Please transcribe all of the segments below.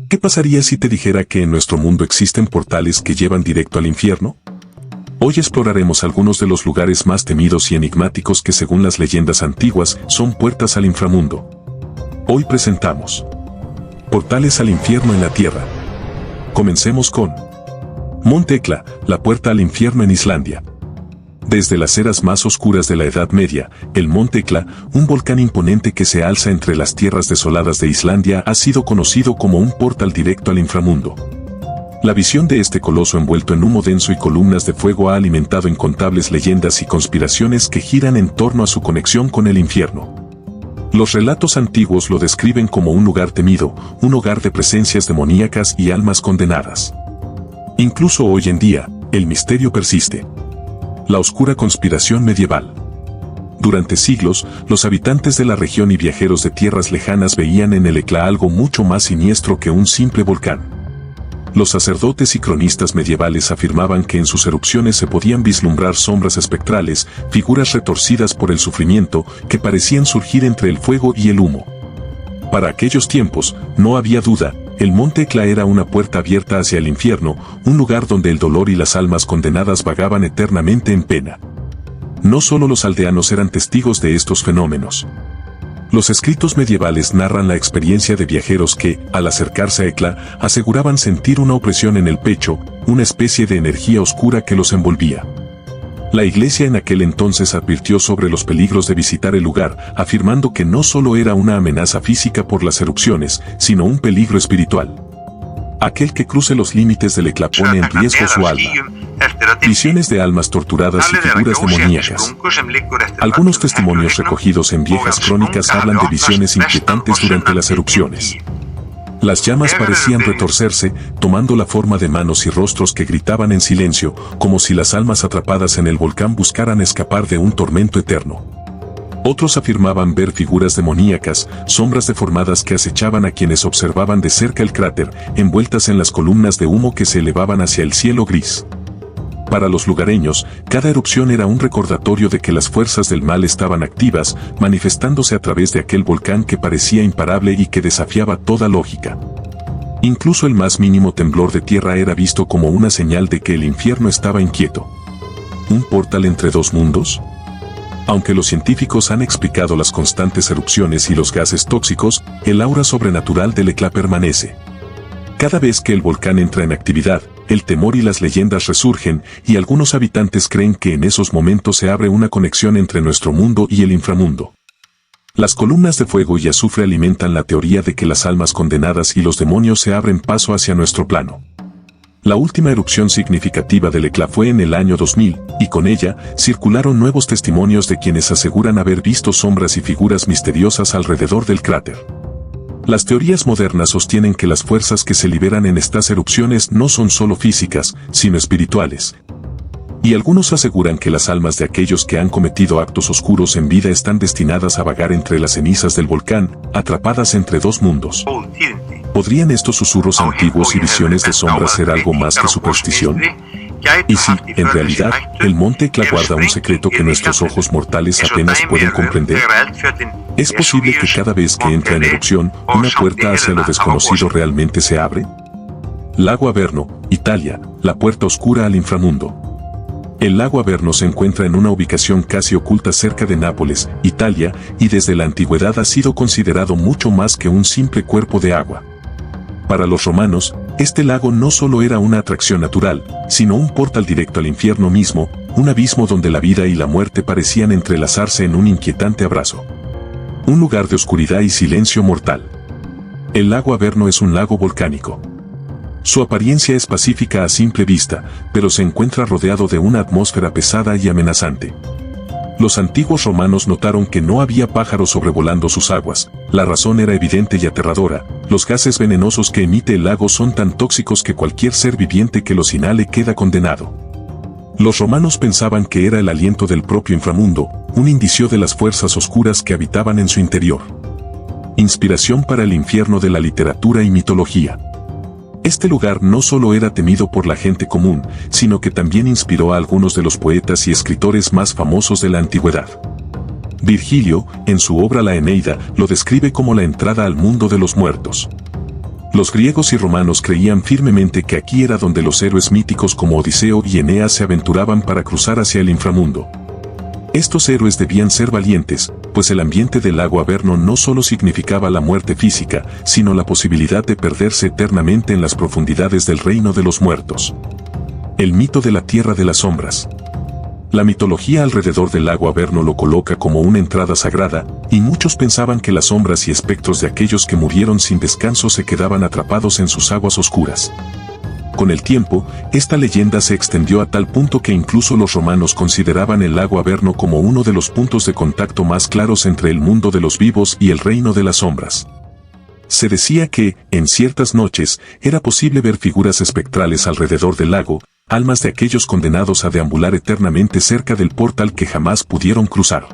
¿Qué pasaría si te dijera que en nuestro mundo existen portales que llevan directo al infierno? Hoy exploraremos algunos de los lugares más temidos y enigmáticos que según las leyendas antiguas son puertas al inframundo. Hoy presentamos Portales al infierno en la Tierra. Comencemos con Monte Hekla, la puerta al infierno en Islandia. Desde las eras más oscuras de la Edad Media, el Monte Hekla, un volcán imponente que se alza entre las tierras desoladas de Islandia, ha sido conocido como un portal directo al inframundo. La visión de este coloso envuelto en humo denso y columnas de fuego ha alimentado incontables leyendas y conspiraciones que giran en torno a su conexión con el infierno. Los relatos antiguos lo describen como un lugar temido, un hogar de presencias demoníacas y almas condenadas. Incluso hoy en día, el misterio persiste. La oscura conspiración medieval. Durante siglos, los habitantes de la región y viajeros de tierras lejanas veían en el Hekla algo mucho más siniestro que un simple volcán. Los sacerdotes y cronistas medievales afirmaban que en sus erupciones se podían vislumbrar sombras espectrales, figuras retorcidas por el sufrimiento, que parecían surgir entre el fuego y el humo. Para aquellos tiempos, no había duda, el Monte Hekla era una puerta abierta hacia el infierno, un lugar donde el dolor y las almas condenadas vagaban eternamente en pena. No solo los aldeanos eran testigos de estos fenómenos. Los escritos medievales narran la experiencia de viajeros que, al acercarse a Hekla, aseguraban sentir una opresión en el pecho, una especie de energía oscura que los envolvía. La iglesia en aquel entonces advirtió sobre los peligros de visitar el lugar, afirmando que no solo era una amenaza física por las erupciones, sino un peligro espiritual. Aquel que cruce los límites del Hekla pone en riesgo su alma. Visiones de almas torturadas y figuras demoníacas. Algunos testimonios recogidos en viejas crónicas hablan de visiones inquietantes durante las erupciones. Las llamas parecían retorcerse, tomando la forma de manos y rostros que gritaban en silencio, como si las almas atrapadas en el volcán buscaran escapar de un tormento eterno. Otros afirmaban ver figuras demoníacas, sombras deformadas que acechaban a quienes observaban de cerca el cráter, envueltas en las columnas de humo que se elevaban hacia el cielo gris. Para los lugareños, cada erupción era un recordatorio de que las fuerzas del mal estaban activas, manifestándose a través de aquel volcán que parecía imparable y que desafiaba toda lógica. Incluso el más mínimo temblor de tierra era visto como una señal de que el infierno estaba inquieto. ¿Un portal entre dos mundos? Aunque los científicos han explicado las constantes erupciones y los gases tóxicos, el aura sobrenatural del Hekla permanece. Cada vez que el volcán entra en actividad, el temor y las leyendas resurgen, y algunos habitantes creen que en esos momentos se abre una conexión entre nuestro mundo y el inframundo. Las columnas de fuego y azufre alimentan la teoría de que las almas condenadas y los demonios se abren paso hacia nuestro plano. La última erupción significativa del Hekla fue en el año 2000, y con ella circularon nuevos testimonios de quienes aseguran haber visto sombras y figuras misteriosas alrededor del cráter. Las teorías modernas sostienen que las fuerzas que se liberan en estas erupciones no son solo físicas, sino espirituales. Y algunos aseguran que las almas de aquellos que han cometido actos oscuros en vida están destinadas a vagar entre las cenizas del volcán, atrapadas entre dos mundos. ¿Podrían estos susurros antiguos y visiones de sombras ser algo más que superstición? Y si, en realidad, el Monte Hekla guarda un secreto que nuestros ojos mortales apenas pueden comprender, ¿es posible que cada vez que entra en erupción, una puerta hacia lo desconocido realmente se abre? Lago Averno, Italia, la puerta oscura al inframundo. El lago Averno se encuentra en una ubicación casi oculta cerca de Nápoles, Italia, y desde la antigüedad ha sido considerado mucho más que un simple cuerpo de agua. Para los romanos, este lago no solo era una atracción natural, sino un portal directo al infierno mismo, un abismo donde la vida y la muerte parecían entrelazarse en un inquietante abrazo. Un lugar de oscuridad y silencio mortal. El lago Averno es un lago volcánico. Su apariencia es pacífica a simple vista, pero se encuentra rodeado de una atmósfera pesada y amenazante. Los antiguos romanos notaron que no había pájaros sobrevolando sus aguas. La razón era evidente y aterradora: los gases venenosos que emite el lago son tan tóxicos que cualquier ser viviente que los inhale queda condenado. Los romanos pensaban que era el aliento del propio inframundo, un indicio de las fuerzas oscuras que habitaban en su interior. Inspiración para el infierno de la literatura y mitología. Este lugar no solo era temido por la gente común, sino que también inspiró a algunos de los poetas y escritores más famosos de la antigüedad. Virgilio, en su obra La Eneida, lo describe como la entrada al mundo de los muertos. Los griegos y romanos creían firmemente que aquí era donde los héroes míticos como Odiseo y Eneas se aventuraban para cruzar hacia el inframundo. Estos héroes debían ser valientes, pues el ambiente del lago Averno no solo significaba la muerte física, sino la posibilidad de perderse eternamente en las profundidades del reino de los muertos. El mito de la Tierra de las Sombras. La mitología alrededor del lago Averno lo coloca como una entrada sagrada, y muchos pensaban que las sombras y espectros de aquellos que murieron sin descanso se quedaban atrapados en sus aguas oscuras. Con el tiempo, esta leyenda se extendió a tal punto que incluso los romanos consideraban el lago Averno como uno de los puntos de contacto más claros entre el mundo de los vivos y el reino de las sombras. Se decía que, en ciertas noches, era posible ver figuras espectrales alrededor del lago, almas de aquellos condenados a deambular eternamente cerca del portal que jamás pudieron cruzar.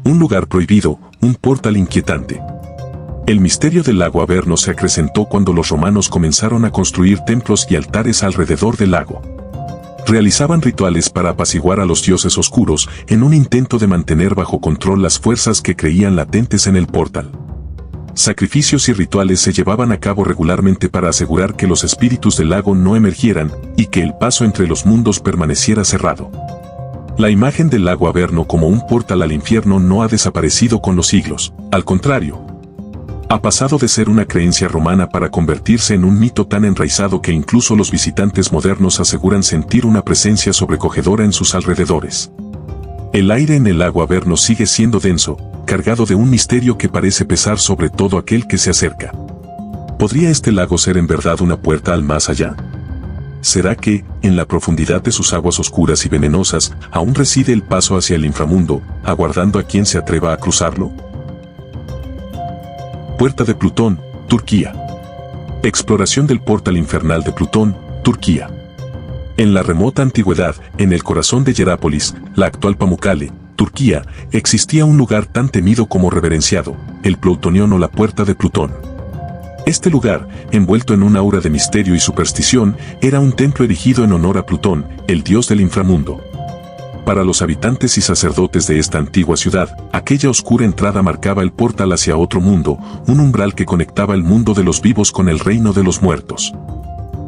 Un lugar prohibido, un portal inquietante. El misterio del lago Averno se acrecentó cuando los romanos comenzaron a construir templos y altares alrededor del lago. Realizaban rituales para apaciguar a los dioses oscuros en un intento de mantener bajo control las fuerzas que creían latentes en el portal. Sacrificios y rituales se llevaban a cabo regularmente para asegurar que los espíritus del lago no emergieran y que el paso entre los mundos permaneciera cerrado. La imagen del lago Averno como un portal al infierno no ha desaparecido con los siglos, al contrario. Ha pasado de ser una creencia romana para convertirse en un mito tan enraizado que incluso los visitantes modernos aseguran sentir una presencia sobrecogedora en sus alrededores. El aire en el lago Averno sigue siendo denso, cargado de un misterio que parece pesar sobre todo aquel que se acerca. ¿Podría este lago ser en verdad una puerta al más allá? ¿Será que, en la profundidad de sus aguas oscuras y venenosas, aún reside el paso hacia el inframundo, aguardando a quien se atreva a cruzarlo? Puerta de Plutón, Turquía. Exploración del portal infernal de Plutón, Turquía. En la remota antigüedad, en el corazón de Hierápolis, la actual Pamukkale, Turquía, existía un lugar tan temido como reverenciado, el Ploutonion o la Puerta de Plutón. Este lugar, envuelto en un aura de misterio y superstición, era un templo erigido en honor a Plutón, el dios del inframundo. Para los habitantes y sacerdotes de esta antigua ciudad, aquella oscura entrada marcaba el portal hacia otro mundo, un umbral que conectaba el mundo de los vivos con el reino de los muertos.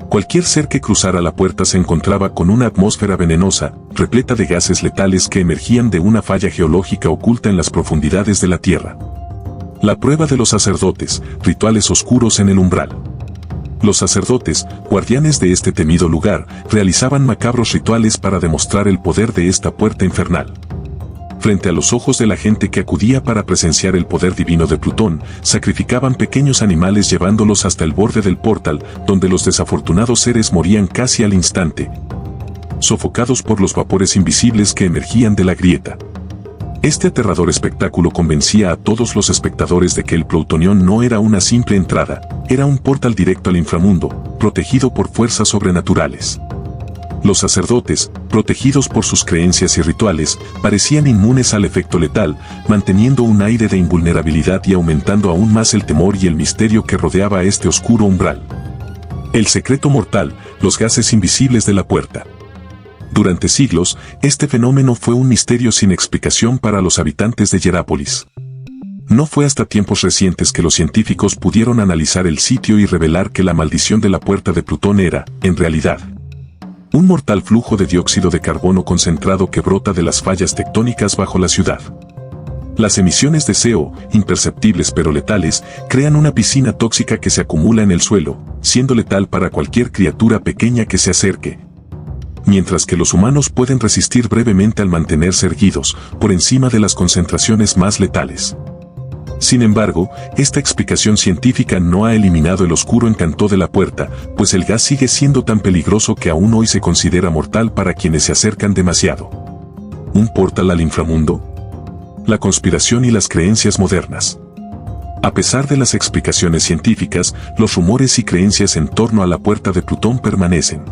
Cualquier ser que cruzara la puerta se encontraba con una atmósfera venenosa, repleta de gases letales que emergían de una falla geológica oculta en las profundidades de la tierra. La prueba de los sacerdotes, rituales oscuros en el umbral. Los sacerdotes, guardianes de este temido lugar, realizaban macabros rituales para demostrar el poder de esta puerta infernal. Frente a los ojos de la gente que acudía para presenciar el poder divino de Plutón, sacrificaban pequeños animales llevándolos hasta el borde del portal, donde los desafortunados seres morían casi al instante, sofocados por los vapores invisibles que emergían de la grieta. Este aterrador espectáculo convencía a todos los espectadores de que el Ploutonion no era una simple entrada, era un portal directo al inframundo, protegido por fuerzas sobrenaturales. Los sacerdotes, protegidos por sus creencias y rituales, parecían inmunes al efecto letal, manteniendo un aire de invulnerabilidad y aumentando aún más el temor y el misterio que rodeaba a este oscuro umbral. El secreto mortal, los gases invisibles de la puerta. Durante siglos, este fenómeno fue un misterio sin explicación para los habitantes de Hierápolis. No fue hasta tiempos recientes que los científicos pudieron analizar el sitio y revelar que la maldición de la Puerta de Plutón era, en realidad, un mortal flujo de dióxido de carbono concentrado que brota de las fallas tectónicas bajo la ciudad. Las emisiones de CO, imperceptibles pero letales, crean una piscina tóxica que se acumula en el suelo, siendo letal para cualquier criatura pequeña que se acerque. Mientras que los humanos pueden resistir brevemente al mantenerse erguidos, por encima de las concentraciones más letales. Sin embargo, esta explicación científica no ha eliminado el oscuro encanto de la puerta, pues el gas sigue siendo tan peligroso que aún hoy se considera mortal para quienes se acercan demasiado. ¿Un portal al inframundo? La conspiración y las creencias modernas. A pesar de las explicaciones científicas, los rumores y creencias en torno a la Puerta de Plutón permanecen.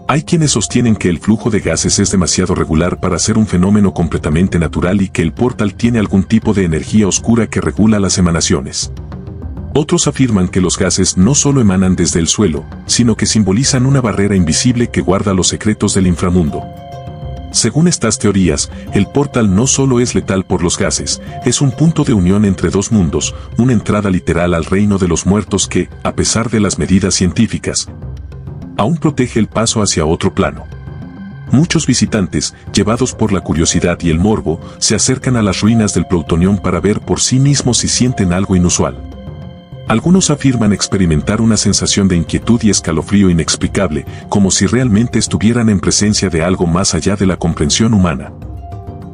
Hay quienes sostienen que el flujo de gases es demasiado regular para ser un fenómeno completamente natural y que el portal tiene algún tipo de energía oscura que regula las emanaciones. Otros afirman que los gases no solo emanan desde el suelo, sino que simbolizan una barrera invisible que guarda los secretos del inframundo. Según estas teorías, el portal no solo es letal por los gases, es un punto de unión entre dos mundos, una entrada literal al reino de los muertos que, a pesar de las medidas científicas, aún protege el paso hacia otro plano. Muchos visitantes, llevados por la curiosidad y el morbo, se acercan a las ruinas del Plutonión para ver por sí mismos si sienten algo inusual. Algunos afirman experimentar una sensación de inquietud y escalofrío inexplicable, como si realmente estuvieran en presencia de algo más allá de la comprensión humana.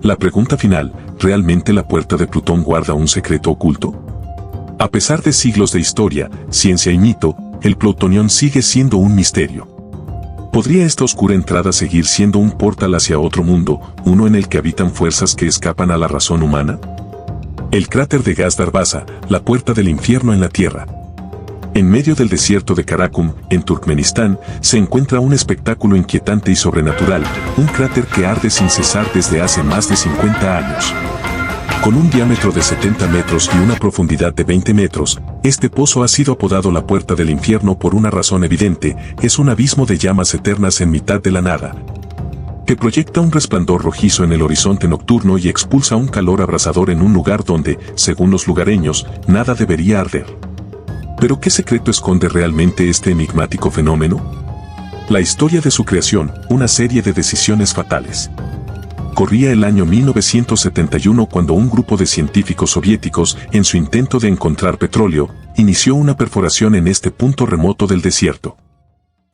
La pregunta final, ¿realmente la puerta de Plutón guarda un secreto oculto? A pesar de siglos de historia, ciencia y mito, el Plutonión sigue siendo un misterio. ¿Podría esta oscura entrada seguir siendo un portal hacia otro mundo, uno en el que habitan fuerzas que escapan a la razón humana? El cráter de gas Darvaza, la puerta del infierno en la Tierra. En medio del desierto de Karakum, en Turkmenistán, se encuentra un espectáculo inquietante y sobrenatural, un cráter que arde sin cesar desde hace más de 50 años. Con un diámetro de 70 metros y una profundidad de 20 metros, este pozo ha sido apodado la Puerta del Infierno por una razón evidente: es un abismo de llamas eternas en mitad de la nada, que proyecta un resplandor rojizo en el horizonte nocturno y expulsa un calor abrasador en un lugar donde, según los lugareños, nada debería arder. ¿Pero qué secreto esconde realmente este enigmático fenómeno? La historia de su creación, una serie de decisiones fatales. Corría el año 1971 cuando un grupo de científicos soviéticos, en su intento de encontrar petróleo, inició una perforación en este punto remoto del desierto.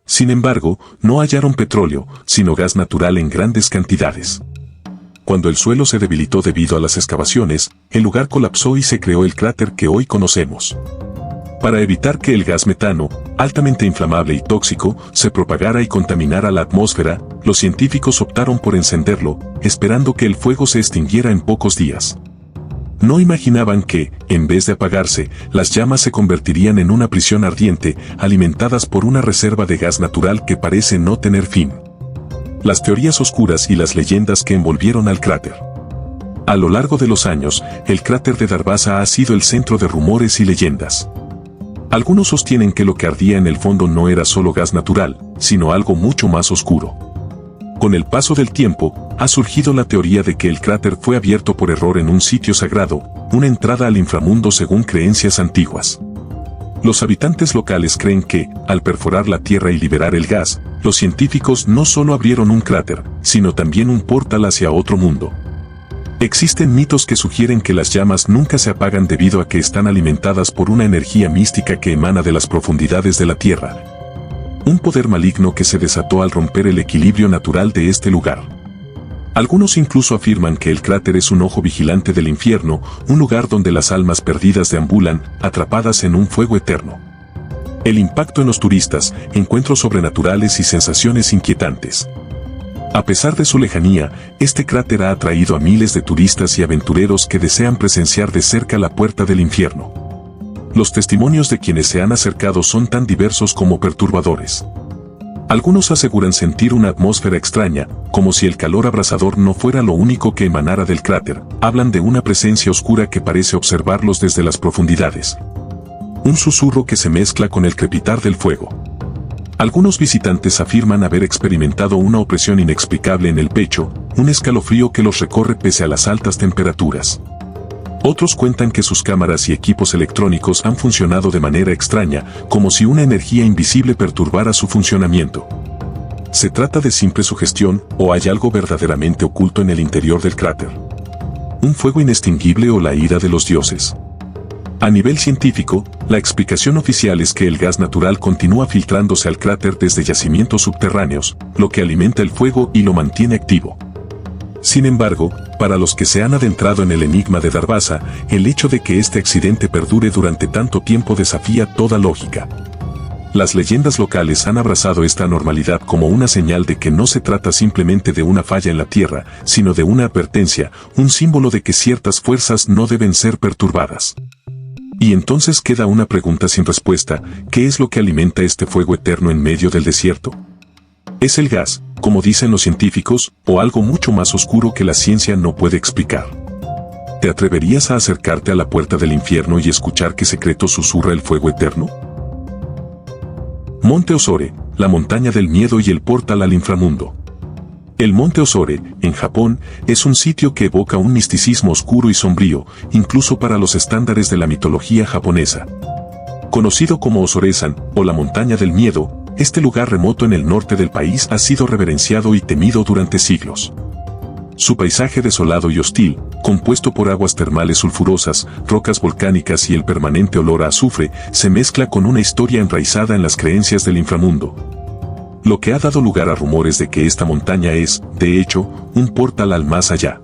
Sin embargo, no hallaron petróleo, sino gas natural en grandes cantidades. Cuando el suelo se debilitó debido a las excavaciones, el lugar colapsó y se creó el cráter que hoy conocemos. Para evitar que el gas metano, altamente inflamable y tóxico, se propagara y contaminara la atmósfera, los científicos optaron por encenderlo, esperando que el fuego se extinguiera en pocos días. No imaginaban que, en vez de apagarse, las llamas se convertirían en una prisión ardiente, alimentadas por una reserva de gas natural que parece no tener fin. Las teorías oscuras y las leyendas que envolvieron al cráter. A lo largo de los años, el cráter de Darvaza ha sido el centro de rumores y leyendas. Algunos sostienen que lo que ardía en el fondo no era solo gas natural, sino algo mucho más oscuro. Con el paso del tiempo, ha surgido la teoría de que el cráter fue abierto por error en un sitio sagrado, una entrada al inframundo según creencias antiguas. Los habitantes locales creen que, al perforar la tierra y liberar el gas, los científicos no solo abrieron un cráter, sino también un portal hacia otro mundo. Existen mitos que sugieren que las llamas nunca se apagan debido a que están alimentadas por una energía mística que emana de las profundidades de la tierra. Un poder maligno que se desató al romper el equilibrio natural de este lugar. Algunos incluso afirman que el cráter es un ojo vigilante del infierno, un lugar donde las almas perdidas deambulan, atrapadas en un fuego eterno. El impacto en los turistas, encuentros sobrenaturales y sensaciones inquietantes. A pesar de su lejanía, este cráter ha atraído a miles de turistas y aventureros que desean presenciar de cerca la puerta del infierno. Los testimonios de quienes se han acercado son tan diversos como perturbadores. Algunos aseguran sentir una atmósfera extraña, como si el calor abrasador no fuera lo único que emanara del cráter. Hablan de una presencia oscura que parece observarlos desde las profundidades. Un susurro que se mezcla con el crepitar del fuego. Algunos visitantes afirman haber experimentado una opresión inexplicable en el pecho, un escalofrío que los recorre pese a las altas temperaturas. Otros cuentan que sus cámaras y equipos electrónicos han funcionado de manera extraña, como si una energía invisible perturbara su funcionamiento. ¿Se trata de simple sugestión, o hay algo verdaderamente oculto en el interior del cráter? ¿Un fuego inextinguible o la ira de los dioses? A nivel científico, la explicación oficial es que el gas natural continúa filtrándose al cráter desde yacimientos subterráneos, lo que alimenta el fuego y lo mantiene activo. Sin embargo, para los que se han adentrado en el enigma de Darvaza, el hecho de que este accidente perdure durante tanto tiempo desafía toda lógica. Las leyendas locales han abrazado esta anormalidad como una señal de que no se trata simplemente de una falla en la Tierra, sino de una advertencia, un símbolo de que ciertas fuerzas no deben ser perturbadas. Y entonces queda una pregunta sin respuesta: ¿qué es lo que alimenta este fuego eterno en medio del desierto? ¿Es el gas, como dicen los científicos, o algo mucho más oscuro que la ciencia no puede explicar? ¿Te atreverías a acercarte a la puerta del infierno y escuchar qué secreto susurra el fuego eterno? Monte Osore, la montaña del miedo y el portal al inframundo. El monte Ozore, en Japón, es un sitio que evoca un misticismo oscuro y sombrío, incluso para los estándares de la mitología japonesa. Conocido como Ozore-san, o la montaña del miedo, este lugar remoto en el norte del país ha sido reverenciado y temido durante siglos. Su paisaje desolado y hostil, compuesto por aguas termales sulfurosas, rocas volcánicas y el permanente olor a azufre, se mezcla con una historia enraizada en las creencias del inframundo. Lo que ha dado lugar a rumores de que esta montaña es, de hecho, un portal al más allá.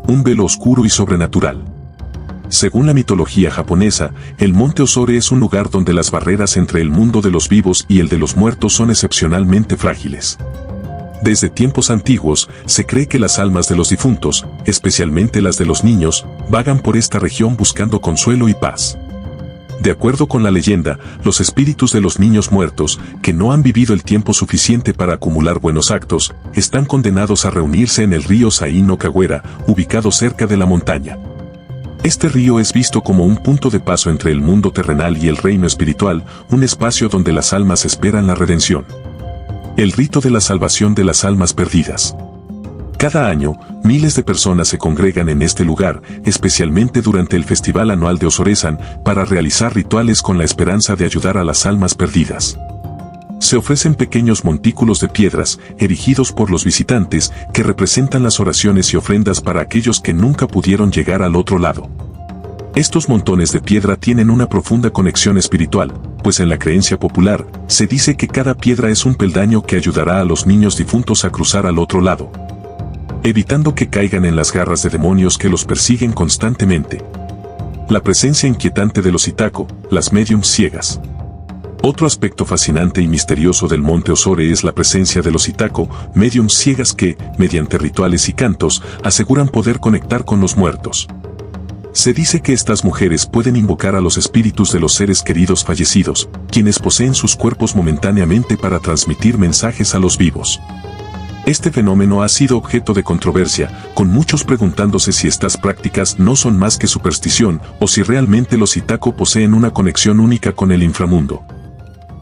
Un velo oscuro y sobrenatural. Según la mitología japonesa, el monte Ozore es un lugar donde las barreras entre el mundo de los vivos y el de los muertos son excepcionalmente frágiles. Desde tiempos antiguos, se cree que las almas de los difuntos, especialmente las de los niños, vagan por esta región buscando consuelo y paz. De acuerdo con la leyenda, los espíritus de los niños muertos, que no han vivido el tiempo suficiente para acumular buenos actos, están condenados a reunirse en el río Sai no Kagura, ubicado cerca de la montaña. Este río es visto como un punto de paso entre el mundo terrenal y el reino espiritual, un espacio donde las almas esperan la redención. El rito de la salvación de las almas perdidas. Cada año, miles de personas se congregan en este lugar, especialmente durante el festival anual de Ozore-san, para realizar rituales con la esperanza de ayudar a las almas perdidas. Se ofrecen pequeños montículos de piedras, erigidos por los visitantes, que representan las oraciones y ofrendas para aquellos que nunca pudieron llegar al otro lado. Estos montones de piedra tienen una profunda conexión espiritual, pues en la creencia popular, se dice que cada piedra es un peldaño que ayudará a los niños difuntos a cruzar al otro lado, evitando que caigan en las garras de demonios que los persiguen constantemente. La presencia inquietante de los Itako, las médiums ciegas. Otro aspecto fascinante y misterioso del monte Ozore es la presencia de los Itako, médiums ciegas que, mediante rituales y cantos, aseguran poder conectar con los muertos. Se dice que estas mujeres pueden invocar a los espíritus de los seres queridos fallecidos, quienes poseen sus cuerpos momentáneamente para transmitir mensajes a los vivos. Este fenómeno ha sido objeto de controversia, con muchos preguntándose si estas prácticas no son más que superstición o si realmente los Itako poseen una conexión única con el inframundo.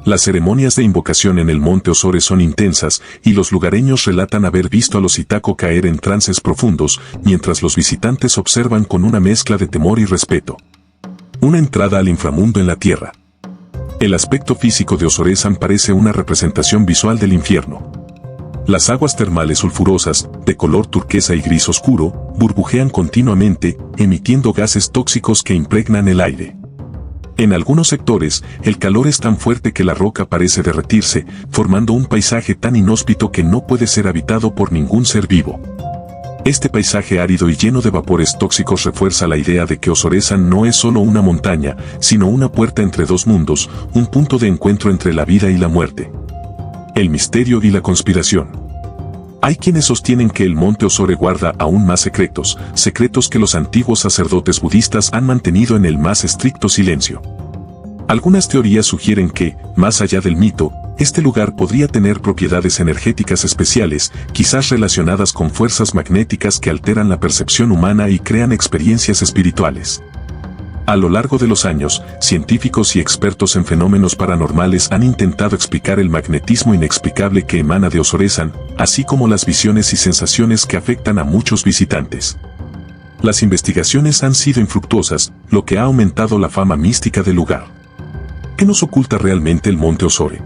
Las ceremonias de invocación en el monte Ozore son intensas y los lugareños relatan haber visto a los Itako caer en trances profundos, mientras los visitantes observan con una mezcla de temor y respeto. Una entrada al inframundo en la tierra. El aspecto físico de Ozore-san parece una representación visual del infierno. Las aguas termales sulfurosas, de color turquesa y gris oscuro, burbujean continuamente, emitiendo gases tóxicos que impregnan el aire. En algunos sectores, el calor es tan fuerte que la roca parece derretirse, formando un paisaje tan inhóspito que no puede ser habitado por ningún ser vivo. Este paisaje árido y lleno de vapores tóxicos refuerza la idea de que Ozore-san no es solo una montaña, sino una puerta entre dos mundos, un punto de encuentro entre la vida y la muerte. El misterio y la conspiración. Hay quienes sostienen que el monte Ozore guarda aún más secretos, secretos que los antiguos sacerdotes budistas han mantenido en el más estricto silencio. Algunas teorías sugieren que, más allá del mito, este lugar podría tener propiedades energéticas especiales, quizás relacionadas con fuerzas magnéticas que alteran la percepción humana y crean experiencias espirituales. A lo largo de los años, científicos y expertos en fenómenos paranormales han intentado explicar el magnetismo inexplicable que emana de Ozore-san, así como las visiones y sensaciones que afectan a muchos visitantes. Las investigaciones han sido infructuosas, lo que ha aumentado la fama mística del lugar. ¿Qué nos oculta realmente el monte Ozore?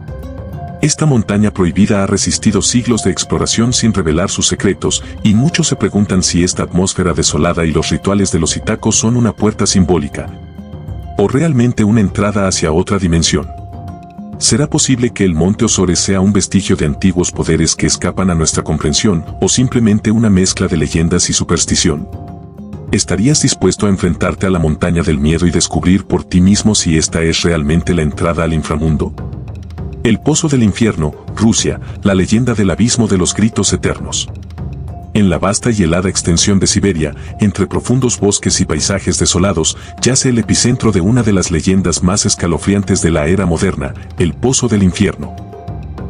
Esta montaña prohibida ha resistido siglos de exploración sin revelar sus secretos, y muchos se preguntan si esta atmósfera desolada y los rituales de los Itako son una puerta simbólica, o realmente una entrada hacia otra dimensión. ¿Será posible que el monte Ozore sea un vestigio de antiguos poderes que escapan a nuestra comprensión, o simplemente una mezcla de leyendas y superstición? ¿Estarías dispuesto a enfrentarte a la montaña del miedo y descubrir por ti mismo si esta es realmente la entrada al inframundo? El Pozo del Infierno, Rusia, la leyenda del abismo de los gritos eternos. En la vasta y helada extensión de Siberia, entre profundos bosques y paisajes desolados, yace el epicentro de una de las leyendas más escalofriantes de la era moderna, el Pozo del Infierno.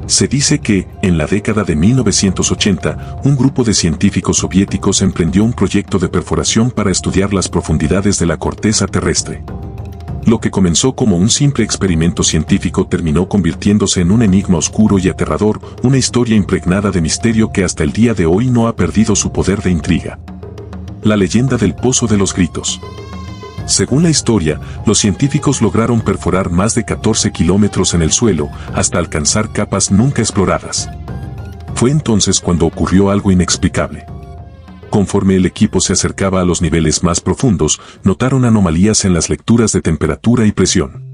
Se dice que, en la década de 1980, un grupo de científicos soviéticos emprendió un proyecto de perforación para estudiar las profundidades de la corteza terrestre. Lo que comenzó como un simple experimento científico terminó convirtiéndose en un enigma oscuro y aterrador, una historia impregnada de misterio que hasta el día de hoy no ha perdido su poder de intriga. La leyenda del Pozo de los Gritos. Según la historia, los científicos lograron perforar más de 14 kilómetros en el suelo, hasta alcanzar capas nunca exploradas. Fue entonces cuando ocurrió algo inexplicable. Conforme el equipo se acercaba a los niveles más profundos, notaron anomalías en las lecturas de temperatura y presión.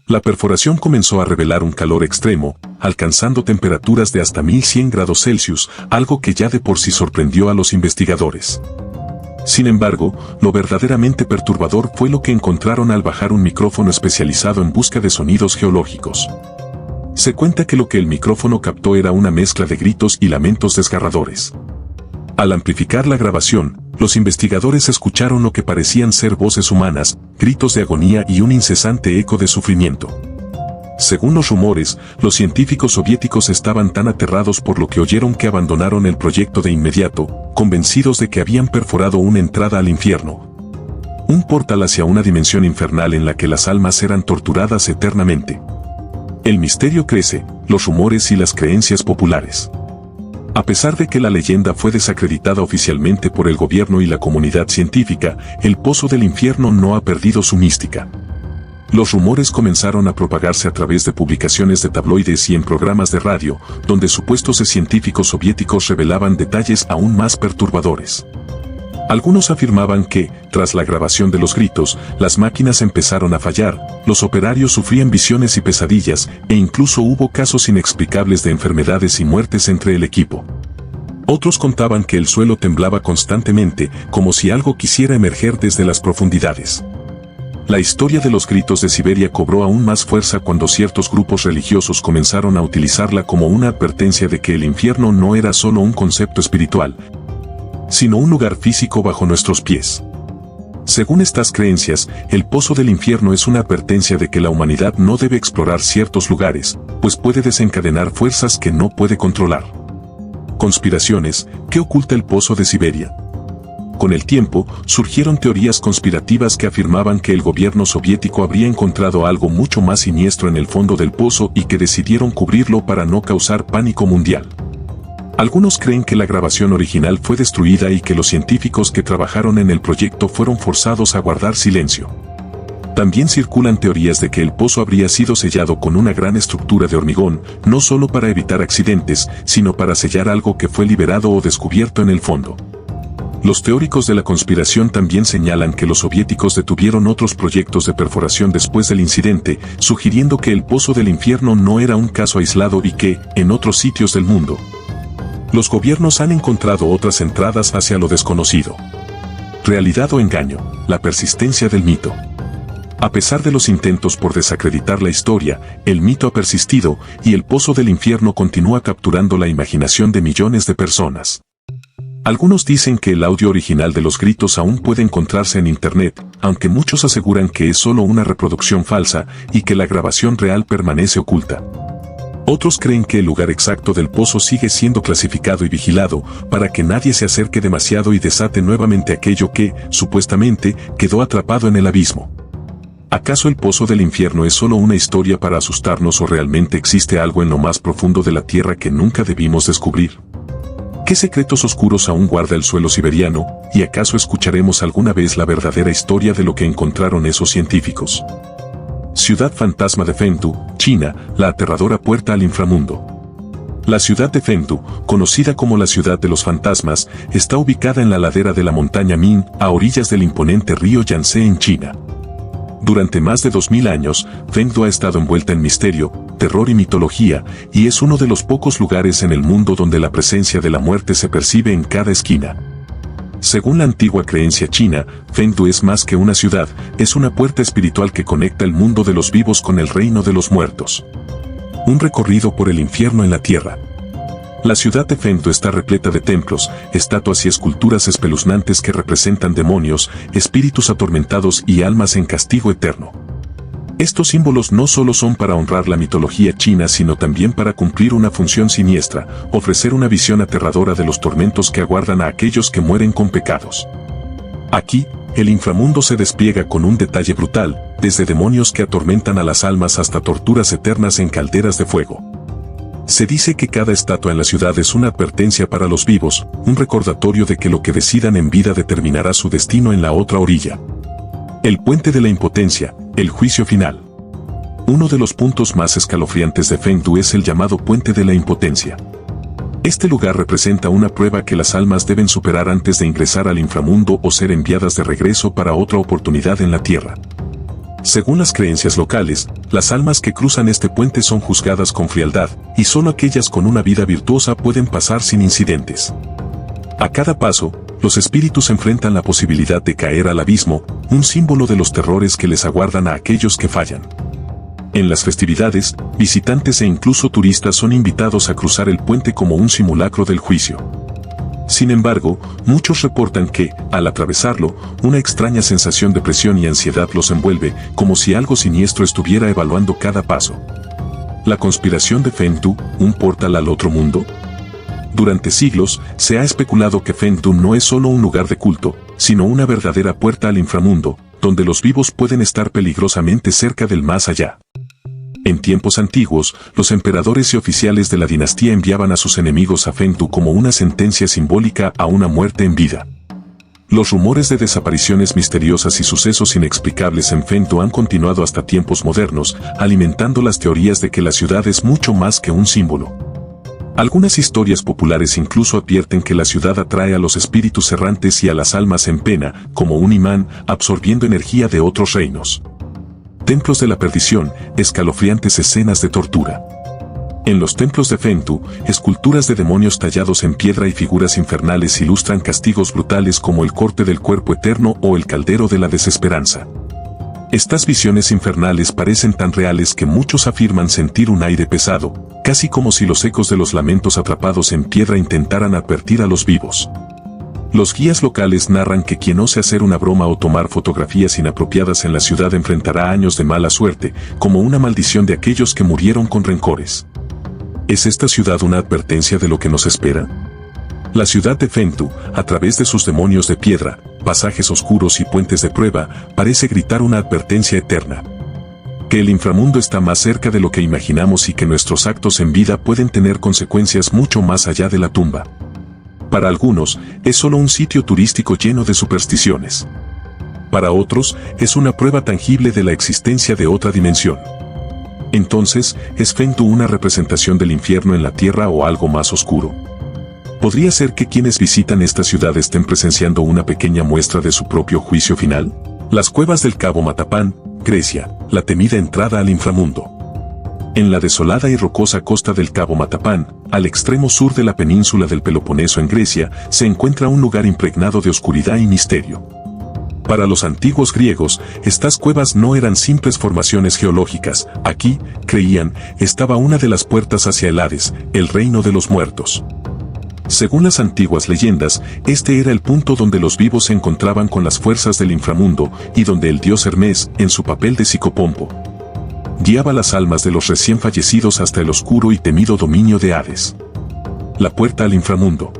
La perforación comenzó a revelar un calor extremo, alcanzando temperaturas de hasta 1100 grados Celsius, algo que ya de por sí sorprendió a los investigadores. Sin embargo, lo verdaderamente perturbador fue lo que encontraron al bajar un micrófono especializado en busca de sonidos geológicos. Se cuenta que lo que el micrófono captó era una mezcla de gritos y lamentos desgarradores. Al amplificar la grabación, los investigadores escucharon lo que parecían ser voces humanas, gritos de agonía y un incesante eco de sufrimiento. Según los rumores, los científicos soviéticos estaban tan aterrados por lo que oyeron que abandonaron el proyecto de inmediato, convencidos de que habían perforado una entrada al infierno. Un portal hacia una dimensión infernal en la que las almas eran torturadas eternamente. El misterio crece, los rumores y las creencias populares. A pesar de que la leyenda fue desacreditada oficialmente por el gobierno y la comunidad científica, el Pozo del Infierno no ha perdido su mística. Los rumores comenzaron a propagarse a través de publicaciones de tabloides y en programas de radio, donde supuestos científicos soviéticos revelaban detalles aún más perturbadores. Algunos afirmaban que, tras la grabación de los gritos, las máquinas empezaron a fallar, los operarios sufrían visiones y pesadillas, e incluso hubo casos inexplicables de enfermedades y muertes entre el equipo. Otros contaban que el suelo temblaba constantemente, como si algo quisiera emerger desde las profundidades. La historia de los gritos de Siberia cobró aún más fuerza cuando ciertos grupos religiosos comenzaron a utilizarla como una advertencia de que el infierno no era solo un concepto espiritual, sino un lugar físico bajo nuestros pies. Según estas creencias, el Pozo del Infierno es una advertencia de que la humanidad no debe explorar ciertos lugares, pues puede desencadenar fuerzas que no puede controlar. Conspiraciones, ¿qué oculta el Pozo de Siberia? Con el tiempo, surgieron teorías conspirativas que afirmaban que el gobierno soviético habría encontrado algo mucho más siniestro en el fondo del pozo y que decidieron cubrirlo para no causar pánico mundial. Algunos creen que la grabación original fue destruida y que los científicos que trabajaron en el proyecto fueron forzados a guardar silencio. También circulan teorías de que el pozo habría sido sellado con una gran estructura de hormigón, no solo para evitar accidentes, sino para sellar algo que fue liberado o descubierto en el fondo. Los teóricos de la conspiración también señalan que los soviéticos detuvieron otros proyectos de perforación después del incidente, sugiriendo que el Pozo del Infierno no era un caso aislado y que, en otros sitios del mundo, los gobiernos han encontrado otras entradas hacia lo desconocido. Realidad o engaño, la persistencia del mito. A pesar de los intentos por desacreditar la historia, el mito ha persistido y el Pozo del Infierno continúa capturando la imaginación de millones de personas. Algunos dicen que el audio original de los gritos aún puede encontrarse en Internet, aunque muchos aseguran que es solo una reproducción falsa y que la grabación real permanece oculta. Otros creen que el lugar exacto del pozo sigue siendo clasificado y vigilado para que nadie se acerque demasiado y desate nuevamente aquello que, supuestamente, quedó atrapado en el abismo. ¿Acaso el Pozo del Infierno es solo una historia para asustarnos o realmente existe algo en lo más profundo de la Tierra que nunca debimos descubrir? ¿Qué secretos oscuros aún guarda el suelo siberiano, y acaso escucharemos alguna vez la verdadera historia de lo que encontraron esos científicos? Ciudad fantasma de Fengdu, China, la aterradora puerta al inframundo. La ciudad de Fengdu, conocida como la ciudad de los fantasmas, está ubicada en la ladera de la montaña Min, a orillas del imponente río Yangtze en China. Durante más de 2000 años, Fengdu ha estado envuelta en misterio, terror y mitología, y es uno de los pocos lugares en el mundo donde la presencia de la muerte se percibe en cada esquina. Según la antigua creencia china, Fengdu es más que una ciudad, es una puerta espiritual que conecta el mundo de los vivos con el reino de los muertos. Un recorrido por el infierno en la tierra. La ciudad de Fengdu está repleta de templos, estatuas y esculturas espeluznantes que representan demonios, espíritus atormentados y almas en castigo eterno. Estos símbolos no solo son para honrar la mitología china sino también para cumplir una función siniestra, ofrecer una visión aterradora de los tormentos que aguardan a aquellos que mueren con pecados. Aquí, el inframundo se despliega con un detalle brutal, desde demonios que atormentan a las almas hasta torturas eternas en calderas de fuego. Se dice que cada estatua en la ciudad es una advertencia para los vivos, un recordatorio de que lo que decidan en vida determinará su destino en la otra orilla. El puente de la impotencia, el juicio final. Uno de los puntos más escalofriantes de Fengdu es el llamado puente de la impotencia. Este lugar representa una prueba que las almas deben superar antes de ingresar al inframundo o ser enviadas de regreso para otra oportunidad en la tierra. Según las creencias locales, las almas que cruzan este puente son juzgadas con frialdad, y solo aquellas con una vida virtuosa pueden pasar sin incidentes. A cada paso, los espíritus enfrentan la posibilidad de caer al abismo, un símbolo de los terrores que les aguardan a aquellos que fallan. En las festividades, visitantes e incluso turistas son invitados a cruzar el puente como un simulacro del juicio. Sin embargo, muchos reportan que, al atravesarlo, una extraña sensación de presión y ansiedad los envuelve, como si algo siniestro estuviera evaluando cada paso. ¿La conspiración de Fengdu, un portal al otro mundo? Durante siglos, se ha especulado que Fengdu no es solo un lugar de culto, sino una verdadera puerta al inframundo, donde los vivos pueden estar peligrosamente cerca del más allá. En tiempos antiguos, los emperadores y oficiales de la dinastía enviaban a sus enemigos a Fengdu como una sentencia simbólica a una muerte en vida. Los rumores de desapariciones misteriosas y sucesos inexplicables en Fengdu han continuado hasta tiempos modernos, alimentando las teorías de que la ciudad es mucho más que un símbolo. Algunas historias populares incluso advierten que la ciudad atrae a los espíritus errantes y a las almas en pena, como un imán, absorbiendo energía de otros reinos. Templos de la perdición, escalofriantes escenas de tortura. En los templos de Fengdu, esculturas de demonios tallados en piedra y figuras infernales ilustran castigos brutales como el corte del cuerpo eterno o el caldero de la desesperanza. Estas visiones infernales parecen tan reales que muchos afirman sentir un aire pesado, casi como si los ecos de los lamentos atrapados en piedra intentaran advertir a los vivos. Los guías locales narran que quien ose hacer una broma o tomar fotografías inapropiadas en la ciudad enfrentará años de mala suerte, como una maldición de aquellos que murieron con rencores. ¿Es esta ciudad una advertencia de lo que nos espera? La ciudad de Fengdu, a través de sus demonios de piedra, pasajes oscuros y puentes de prueba, parece gritar una advertencia eterna. Que el inframundo está más cerca de lo que imaginamos y que nuestros actos en vida pueden tener consecuencias mucho más allá de la tumba. Para algunos, es solo un sitio turístico lleno de supersticiones. Para otros, es una prueba tangible de la existencia de otra dimensión. Entonces, ¿es Fengdu una representación del infierno en la tierra o algo más oscuro? ¿Podría ser que quienes visitan esta ciudad estén presenciando una pequeña muestra de su propio juicio final? Las cuevas del Cabo Matapán, Grecia, la temida entrada al inframundo. En la desolada y rocosa costa del Cabo Matapán, al extremo sur de la península del Peloponeso en Grecia, se encuentra un lugar impregnado de oscuridad y misterio. Para los antiguos griegos, estas cuevas no eran simples formaciones geológicas, aquí, creían, estaba una de las puertas hacia el Hades, el reino de los muertos. Según las antiguas leyendas, este era el punto donde los vivos se encontraban con las fuerzas del inframundo y donde el dios Hermes, en su papel de psicopompo, guiaba las almas de los recién fallecidos hasta el oscuro y temido dominio de Hades. La puerta al inframundo.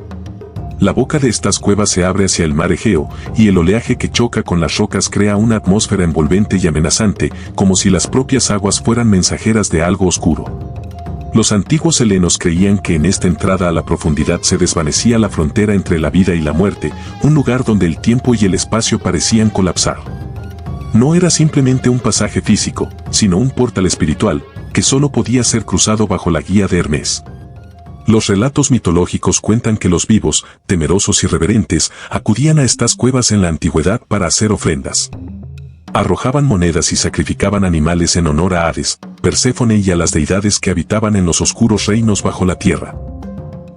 La boca de estas cuevas se abre hacia el mar Egeo, y el oleaje que choca con las rocas crea una atmósfera envolvente y amenazante, como si las propias aguas fueran mensajeras de algo oscuro. Los antiguos helenos creían que en esta entrada a la profundidad se desvanecía la frontera entre la vida y la muerte, un lugar donde el tiempo y el espacio parecían colapsar. No era simplemente un pasaje físico, sino un portal espiritual, que solo podía ser cruzado bajo la guía de Hermes. Los relatos mitológicos cuentan que los vivos, temerosos y reverentes, acudían a estas cuevas en la antigüedad para hacer ofrendas. Arrojaban monedas y sacrificaban animales en honor a Hades, Perséfone y a las deidades que habitaban en los oscuros reinos bajo la tierra.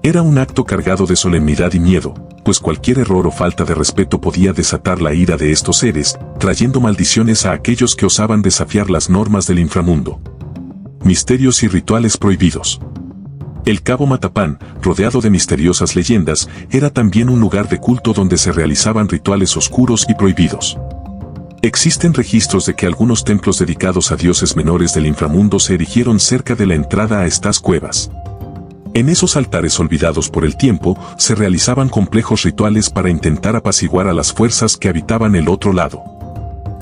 Era un acto cargado de solemnidad y miedo, pues cualquier error o falta de respeto podía desatar la ira de estos seres, trayendo maldiciones a aquellos que osaban desafiar las normas del inframundo. Misterios y rituales prohibidos. El Cabo Matapán, rodeado de misteriosas leyendas, era también un lugar de culto donde se realizaban rituales oscuros y prohibidos. Existen registros de que algunos templos dedicados a dioses menores del inframundo se erigieron cerca de la entrada a estas cuevas. En esos altares olvidados por el tiempo, se realizaban complejos rituales para intentar apaciguar a las fuerzas que habitaban el otro lado.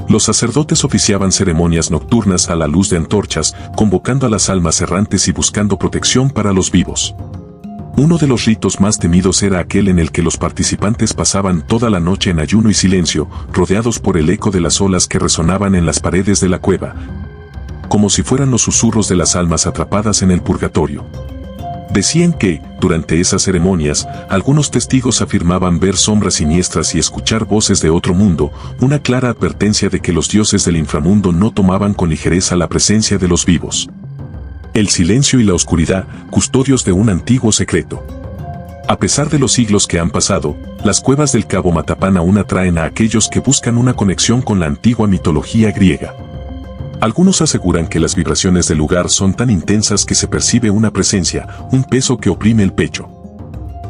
Los sacerdotes oficiaban ceremonias nocturnas a la luz de antorchas, convocando a las almas errantes y buscando protección para los vivos. Uno de los ritos más temidos era aquel en el que los participantes pasaban toda la noche en ayuno y silencio, rodeados por el eco de las olas que resonaban en las paredes de la cueva, como si fueran los susurros de las almas atrapadas en el purgatorio. Decían que, durante esas ceremonias, algunos testigos afirmaban ver sombras siniestras y escuchar voces de otro mundo, una clara advertencia de que los dioses del inframundo no tomaban con ligereza la presencia de los vivos. El silencio y la oscuridad, custodios de un antiguo secreto. A pesar de los siglos que han pasado, las cuevas del Cabo Matapán aún atraen a aquellos que buscan una conexión con la antigua mitología griega. Algunos aseguran que las vibraciones del lugar son tan intensas que se percibe una presencia, un peso que oprime el pecho.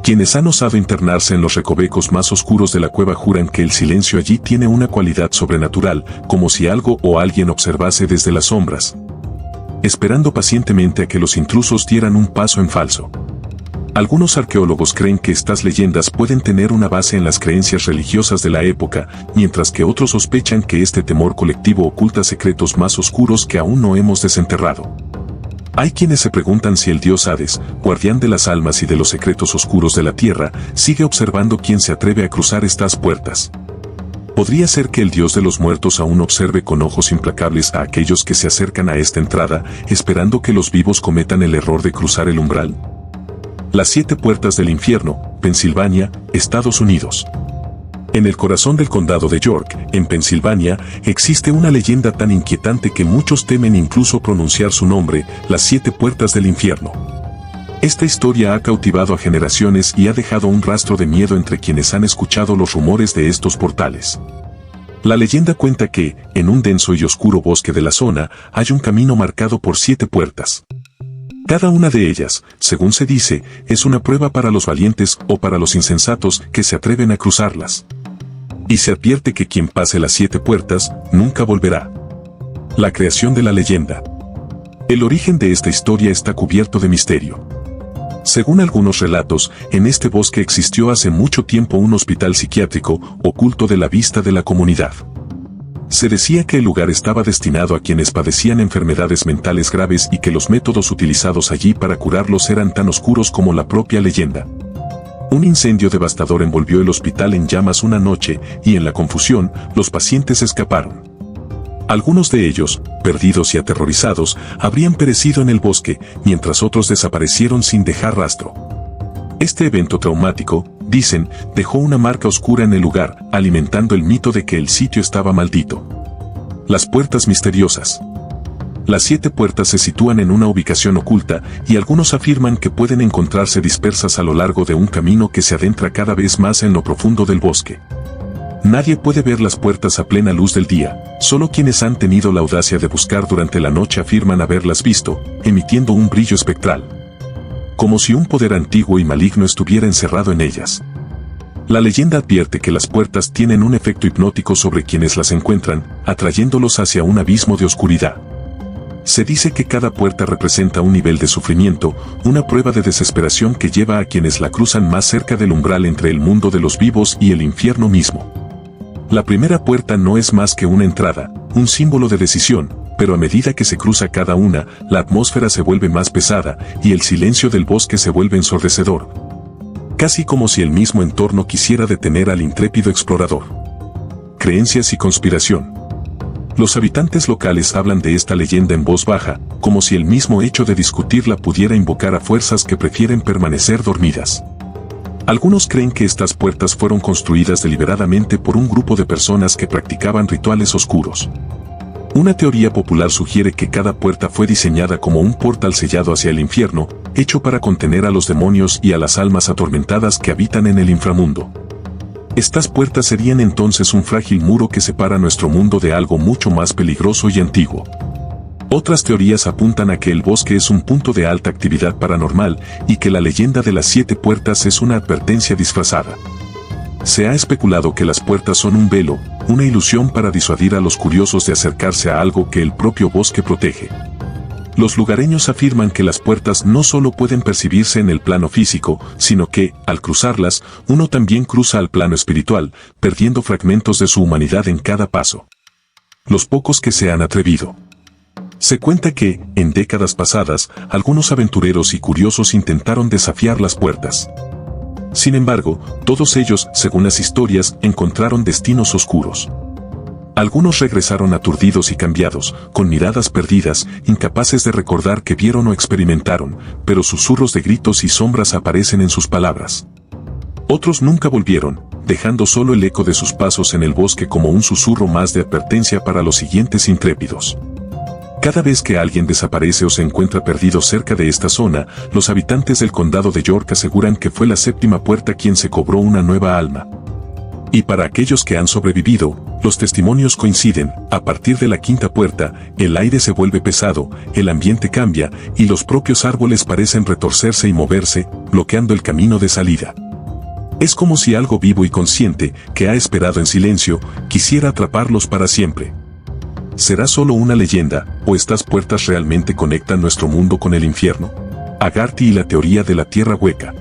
Quienes han osado internarse en los recovecos más oscuros de la cueva juran que el silencio allí tiene una cualidad sobrenatural, como si algo o alguien observase desde las sombras, esperando pacientemente a que los intrusos dieran un paso en falso. Algunos arqueólogos creen que estas leyendas pueden tener una base en las creencias religiosas de la época, mientras que otros sospechan que este temor colectivo oculta secretos más oscuros que aún no hemos desenterrado. Hay quienes se preguntan si el dios Hades, guardián de las almas y de los secretos oscuros de la tierra, sigue observando quién se atreve a cruzar estas puertas. ¿Podría ser que el dios de los muertos aún observe con ojos implacables a aquellos que se acercan a esta entrada, esperando que los vivos cometan el error de cruzar el umbral? Las 7 puertas del infierno, Pensilvania, Estados Unidos. En el corazón del condado de York, en Pensilvania, existe una leyenda tan inquietante que muchos temen incluso pronunciar su nombre, las 7 puertas del infierno. Esta historia ha cautivado a generaciones y ha dejado un rastro de miedo entre quienes han escuchado los rumores de estos portales. La leyenda cuenta que, en un denso y oscuro bosque de la zona, hay un camino marcado por 7 puertas. Cada una de ellas, según se dice, es una prueba para los valientes o para los insensatos que se atreven a cruzarlas. Y se advierte que quien pase las 7 puertas, nunca volverá. La creación de la leyenda. El origen de esta historia está cubierto de misterio. Según algunos relatos, en este bosque existió hace mucho tiempo un hospital psiquiátrico, oculto de la vista de la comunidad. Se decía que el lugar estaba destinado a quienes padecían enfermedades mentales graves y que los métodos utilizados allí para curarlos eran tan oscuros como la propia leyenda. Un incendio devastador envolvió el hospital en llamas una noche y en la confusión, los pacientes escaparon. Algunos de ellos, perdidos y aterrorizados, habrían perecido en el bosque, mientras otros desaparecieron sin dejar rastro. Este evento traumático, dicen, dejó una marca oscura en el lugar, alimentando el mito de que el sitio estaba maldito. Las puertas misteriosas. Las 7 puertas se sitúan en una ubicación oculta, y algunos afirman que pueden encontrarse dispersas a lo largo de un camino que se adentra cada vez más en lo profundo del bosque. Nadie puede ver las puertas a plena luz del día, solo quienes han tenido la audacia de buscar durante la noche afirman haberlas visto, emitiendo un brillo espectral. Como si un poder antiguo y maligno estuviera encerrado en ellas. La leyenda advierte que las puertas tienen un efecto hipnótico sobre quienes las encuentran, atrayéndolos hacia un abismo de oscuridad. Se dice que cada puerta representa un nivel de sufrimiento, una prueba de desesperación que lleva a quienes la cruzan más cerca del umbral entre el mundo de los vivos y el infierno mismo. La primera puerta no es más que una entrada, un símbolo de decisión, pero a medida que se cruza cada una, la atmósfera se vuelve más pesada y el silencio del bosque se vuelve ensordecedor. Casi como si el mismo entorno quisiera detener al intrépido explorador. Creencias y conspiración. Los habitantes locales hablan de esta leyenda en voz baja, como si el mismo hecho de discutirla pudiera invocar a fuerzas que prefieren permanecer dormidas. Algunos creen que estas puertas fueron construidas deliberadamente por un grupo de personas que practicaban rituales oscuros. Una teoría popular sugiere que cada puerta fue diseñada como un portal sellado hacia el infierno, hecho para contener a los demonios y a las almas atormentadas que habitan en el inframundo. Estas puertas serían entonces un frágil muro que separa nuestro mundo de algo mucho más peligroso y antiguo. Otras teorías apuntan a que el bosque es un punto de alta actividad paranormal y que la leyenda de las 7 puertas es una advertencia disfrazada. Se ha especulado que las puertas son un velo, una ilusión para disuadir a los curiosos de acercarse a algo que el propio bosque protege. Los lugareños afirman que las puertas no solo pueden percibirse en el plano físico, sino que, al cruzarlas, uno también cruza al plano espiritual, perdiendo fragmentos de su humanidad en cada paso. los pocos que se han atrevido. Se cuenta que, en décadas pasadas, algunos aventureros y curiosos intentaron desafiar las puertas. Sin embargo, todos ellos, según las historias, encontraron destinos oscuros. Algunos regresaron aturdidos y cambiados, con miradas perdidas, incapaces de recordar que vieron o experimentaron, pero susurros de gritos y sombras aparecen en sus palabras. Otros nunca volvieron, dejando solo el eco de sus pasos en el bosque como un susurro más de advertencia para los siguientes intrépidos. Cada vez que alguien desaparece o se encuentra perdido cerca de esta zona, los habitantes del condado de York aseguran que fue la séptima puerta quien se cobró una nueva alma. Y para aquellos que han sobrevivido, los testimonios coinciden: a partir de la quinta puerta, el aire se vuelve pesado, el ambiente cambia, y los propios árboles parecen retorcerse y moverse, bloqueando el camino de salida. Es como si algo vivo y consciente, que ha esperado en silencio, quisiera atraparlos para siempre. ¿Será solo una leyenda, o estas puertas realmente conectan nuestro mundo con el infierno? Agarthy y la teoría de la tierra hueca.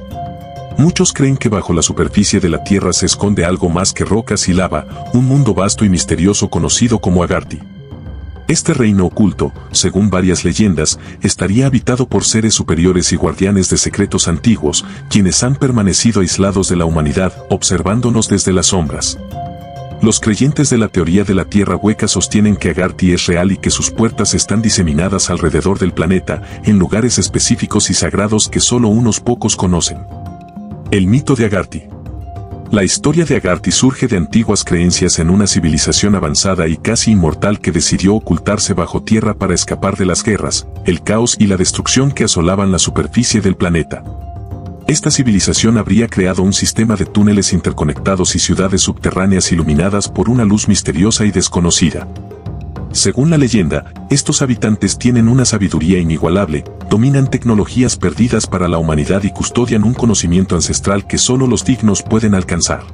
Muchos creen que bajo la superficie de la tierra se esconde algo más que rocas y lava, un mundo vasto y misterioso conocido como Agarthy. Este reino oculto, según varias leyendas, estaría habitado por seres superiores y guardianes de secretos antiguos, quienes han permanecido aislados de la humanidad, observándonos desde las sombras. Los creyentes de la teoría de la tierra hueca sostienen que Agarthy es real y que sus puertas están diseminadas alrededor del planeta, en lugares específicos y sagrados que solo unos pocos conocen. El mito de Agarthy. La historia de Agarthy surge de antiguas creencias en una civilización avanzada y casi inmortal que decidió ocultarse bajo tierra para escapar de las guerras, el caos y la destrucción que asolaban la superficie del planeta. Esta civilización habría creado un sistema de túneles interconectados y ciudades subterráneas iluminadas por una luz misteriosa y desconocida. Según la leyenda, estos habitantes tienen una sabiduría inigualable, dominan tecnologías perdidas para la humanidad y custodian un conocimiento ancestral que solo los dignos pueden alcanzar.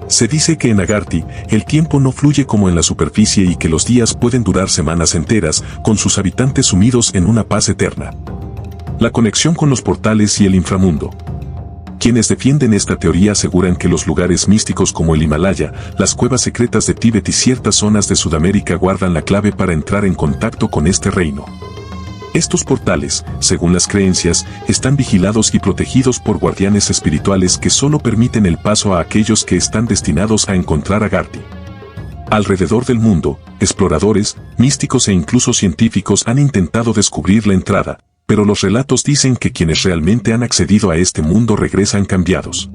Se dice que en Agarthy, el tiempo no fluye como en la superficie y que los días pueden durar semanas enteras, con sus habitantes sumidos en una paz eterna. La conexión con los portales y el inframundo. Quienes defienden esta teoría aseguran que los lugares místicos como el Himalaya, las cuevas secretas de Tíbet y ciertas zonas de Sudamérica guardan la clave para entrar en contacto con este reino. Estos portales, según las creencias, están vigilados y protegidos por guardianes espirituales que solo permiten el paso a aquellos que están destinados a encontrar a Agarthy. Alrededor del mundo, exploradores, místicos e incluso científicos han intentado descubrir la entrada, pero los relatos dicen que quienes realmente han accedido a este mundo regresan cambiados.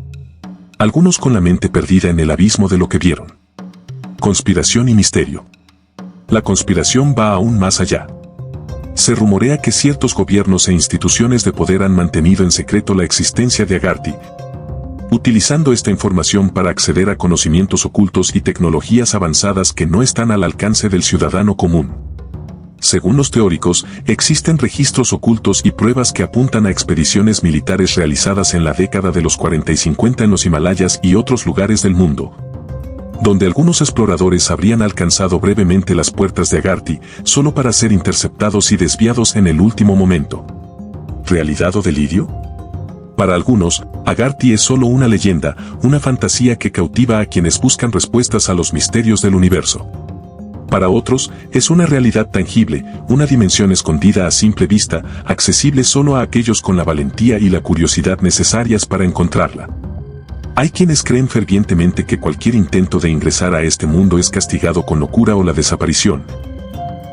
Algunos con la mente perdida en el abismo de lo que vieron. Conspiración y misterio. La conspiración va aún más allá. Se rumorea que ciertos gobiernos e instituciones de poder han mantenido en secreto la existencia de Agarthy, utilizando esta información para acceder a conocimientos ocultos y tecnologías avanzadas que no están al alcance del ciudadano común. Según los teóricos, existen registros ocultos y pruebas que apuntan a expediciones militares realizadas en la década de los 40 y 50 en los Himalayas y otros lugares del mundo, donde algunos exploradores habrían alcanzado brevemente las puertas de Agarthy, solo para ser interceptados y desviados en el último momento. ¿Realidad o delirio? Para algunos, Agarthy es solo una leyenda, una fantasía que cautiva a quienes buscan respuestas a los misterios del universo. Para otros, es una realidad tangible, una dimensión escondida a simple vista, accesible solo a aquellos con la valentía y la curiosidad necesarias para encontrarla. Hay quienes creen fervientemente que cualquier intento de ingresar a este mundo es castigado con locura o la desaparición,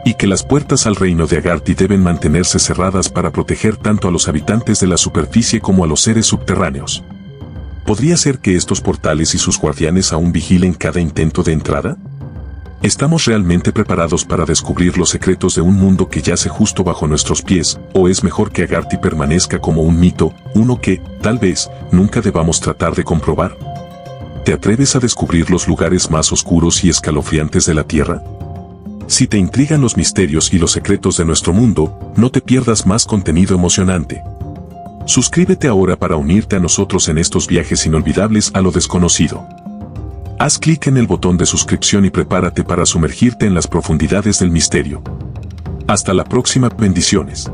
y que las puertas al reino de Agarthy deben mantenerse cerradas para proteger tanto a los habitantes de la superficie como a los seres subterráneos. ¿Podría ser que estos portales y sus guardianes aún vigilen cada intento de entrada? ¿Estamos realmente preparados para descubrir los secretos de un mundo que yace justo bajo nuestros pies, o es mejor que Agarthy permanezca como un mito, uno que, tal vez, nunca debamos tratar de comprobar? ¿Te atreves a descubrir los lugares más oscuros y escalofriantes de la Tierra? Si te intrigan los misterios y los secretos de nuestro mundo, no te pierdas más contenido emocionante. Suscríbete ahora para unirte a nosotros en estos viajes inolvidables a lo desconocido. Haz clic en el botón de suscripción y prepárate para sumergirte en las profundidades del misterio. Hasta la próxima, bendiciones.